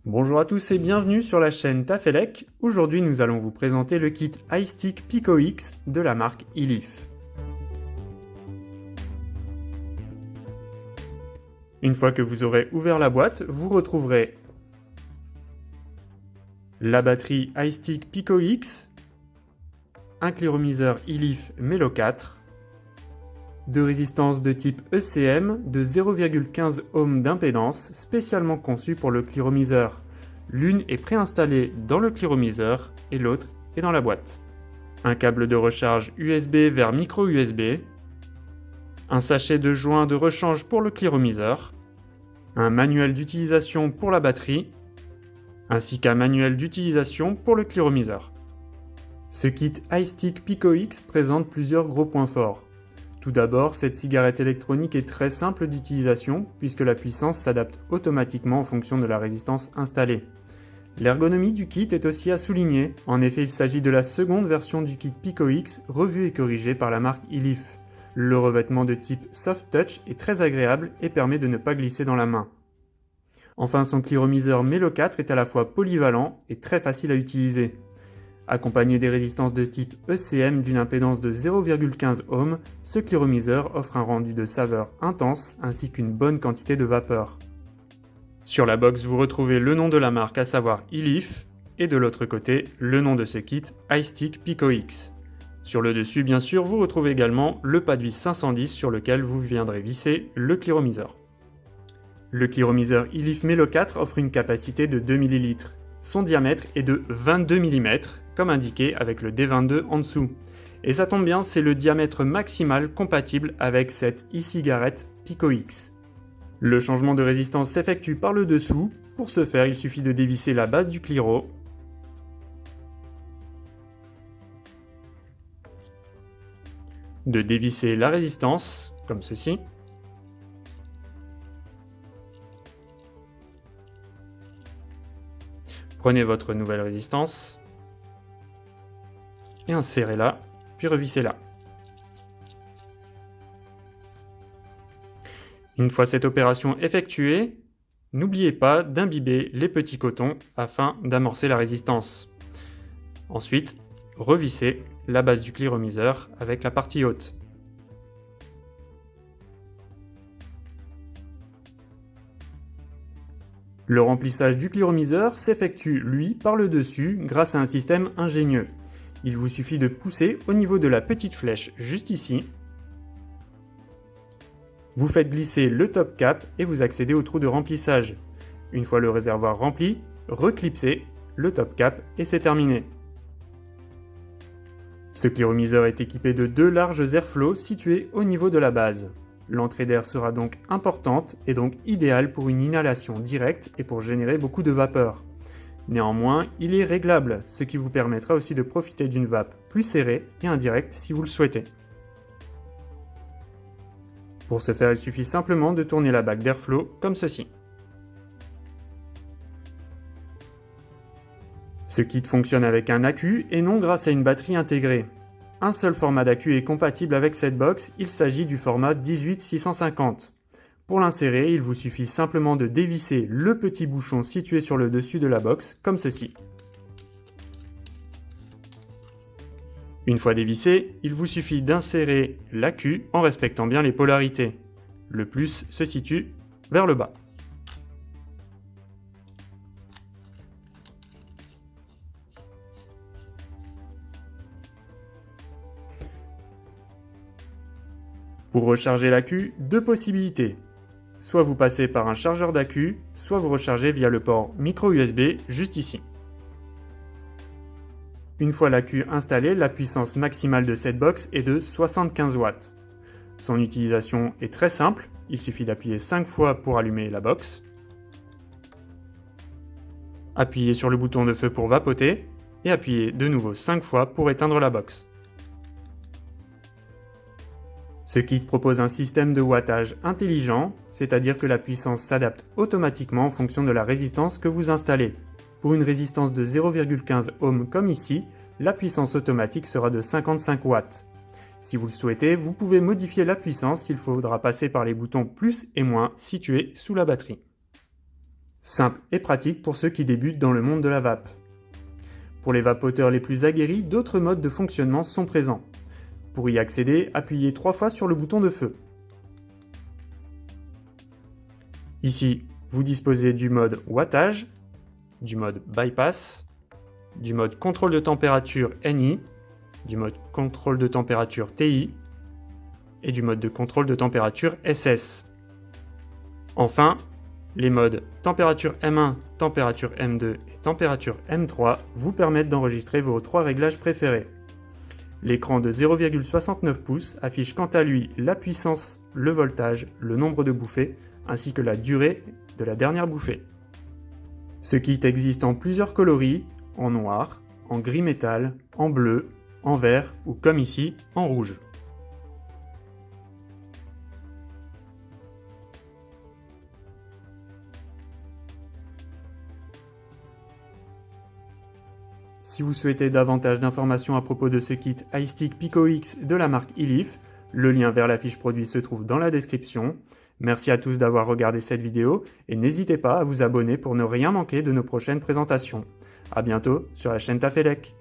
Bonjour à tous et bienvenue sur la chaîne Tafelec. Aujourd'hui nous allons vous présenter le kit iStick Pico X de la marque iLif. Une fois que vous aurez ouvert la boîte, vous retrouverez la batterie iStick Pico X, un cliromiseur iLif Melo 4, de résistance de type ECM de 0,15 ohm d'impédance spécialement conçu pour le cliromiseur. L'une est préinstallée dans le cliromiseur et l'autre est dans la boîte. Un câble de recharge USB vers micro USB, un sachet de joint de rechange pour le cliromiseur, un manuel d'utilisation pour la batterie, ainsi qu'un manuel d'utilisation pour le cliromiseur. Ce kit iStick Pico X présente plusieurs gros points forts. Tout d'abord, cette cigarette électronique est très simple d'utilisation puisque la puissance s'adapte automatiquement en fonction de la résistance installée. L'ergonomie du kit est aussi à souligner. En effet, il s'agit de la seconde version du kit Pico X revue et corrigée par la marque iLif. Le revêtement de type Soft Touch est très agréable et permet de ne pas glisser dans la main. Enfin, son cliromiseur Melo 4 est à la fois polyvalent et très facile à utiliser. Accompagné des résistances de type ECM d'une impédance de 0,15 ohm, ce cliromiseur offre un rendu de saveur intense ainsi qu'une bonne quantité de vapeur. Sur la box, vous retrouvez le nom de la marque, à savoir iLif, et de l'autre côté, le nom de ce kit, iStick Pico X. Sur le dessus, bien sûr, vous retrouvez également le pas de vis 510 sur lequel vous viendrez visser le cliromiseur. Le cliromiseur iLif Melo 4 offre une capacité de 2 ml. Son diamètre est de 22 mm, comme indiqué avec le D22 en dessous. Et ça tombe bien, c'est le diamètre maximal compatible avec cette e-cigarette Pico X. Le changement de résistance s'effectue par le dessous. Pour ce faire, il suffit de dévisser la base du cliro, de dévisser la résistance, comme ceci, prenez votre nouvelle résistance et insérez-la, puis revissez-la. Une fois cette opération effectuée, n'oubliez pas d'imbiber les petits cotons afin d'amorcer la résistance. Ensuite, revissez la base du cliromiseur avec la partie haute. Le remplissage du cliromiseur s'effectue, lui, par le dessus grâce à un système ingénieux. Il vous suffit de pousser au niveau de la petite flèche juste ici. Vous faites glisser le top cap et vous accédez au trou de remplissage. Une fois le réservoir rempli, reclipsez le top cap et c'est terminé. Ce cliromiseur est équipé de deux larges airflows situés au niveau de la base. L'entrée d'air sera donc importante et donc idéale pour une inhalation directe et pour générer beaucoup de vapeur. Néanmoins, il est réglable, ce qui vous permettra aussi de profiter d'une vape plus serrée et indirecte si vous le souhaitez. Pour ce faire, il suffit simplement de tourner la bague d'airflow comme ceci. Ce kit fonctionne avec un accu et non grâce à une batterie intégrée. Un seul format d'accu est compatible avec cette box, il s'agit du format 18650. Pour l'insérer, il vous suffit simplement de dévisser le petit bouchon situé sur le dessus de la box, comme ceci. Une fois dévissé, il vous suffit d'insérer l'accu en respectant bien les polarités. Le plus se situe vers le bas. Pour recharger l'accu, deux possibilités. Soit vous passez par un chargeur d'accu, soit vous rechargez via le port micro USB juste ici. Une fois l'accu installé, la puissance maximale de cette box est de 75 watts. Son utilisation est très simple, il suffit d'appuyer 5 fois pour allumer la box, appuyer sur le bouton de feu pour vapoter et appuyer de nouveau 5 fois pour éteindre la box. Ce kit propose un système de wattage intelligent, c'est-à-dire que la puissance s'adapte automatiquement en fonction de la résistance que vous installez. Pour une résistance de 0,15 ohm comme ici, la puissance automatique sera de 55 watts. Si vous le souhaitez, vous pouvez modifier la puissance, il faudra passer par les boutons plus et moins situés sous la batterie. Simple et pratique pour ceux qui débutent dans le monde de la vape. Pour les vapoteurs les plus aguerris, d'autres modes de fonctionnement sont présents. Pour y accéder, appuyez 3 fois sur le bouton de feu. Ici, vous disposez du mode wattage, du mode bypass, du mode contrôle de température NI, du mode contrôle de température TI et du mode de contrôle de température SS. Enfin, les modes température M1, température M2 et température M3 vous permettent d'enregistrer vos 3 réglages préférés. L'écran de 0,69 pouces affiche quant à lui la puissance, le voltage, le nombre de bouffées ainsi que la durée de la dernière bouffée. Ce kit existe en plusieurs coloris, en noir, en gris métal, en bleu, en vert ou comme ici, en rouge. Si vous souhaitez davantage d'informations à propos de ce kit iStick Pico X de la marque illiff, le lien vers la fiche produit se trouve dans la description. Merci à tous d'avoir regardé cette vidéo et n'hésitez pas à vous abonner pour ne rien manquer de nos prochaines présentations. A bientôt sur la chaîne Tafelec.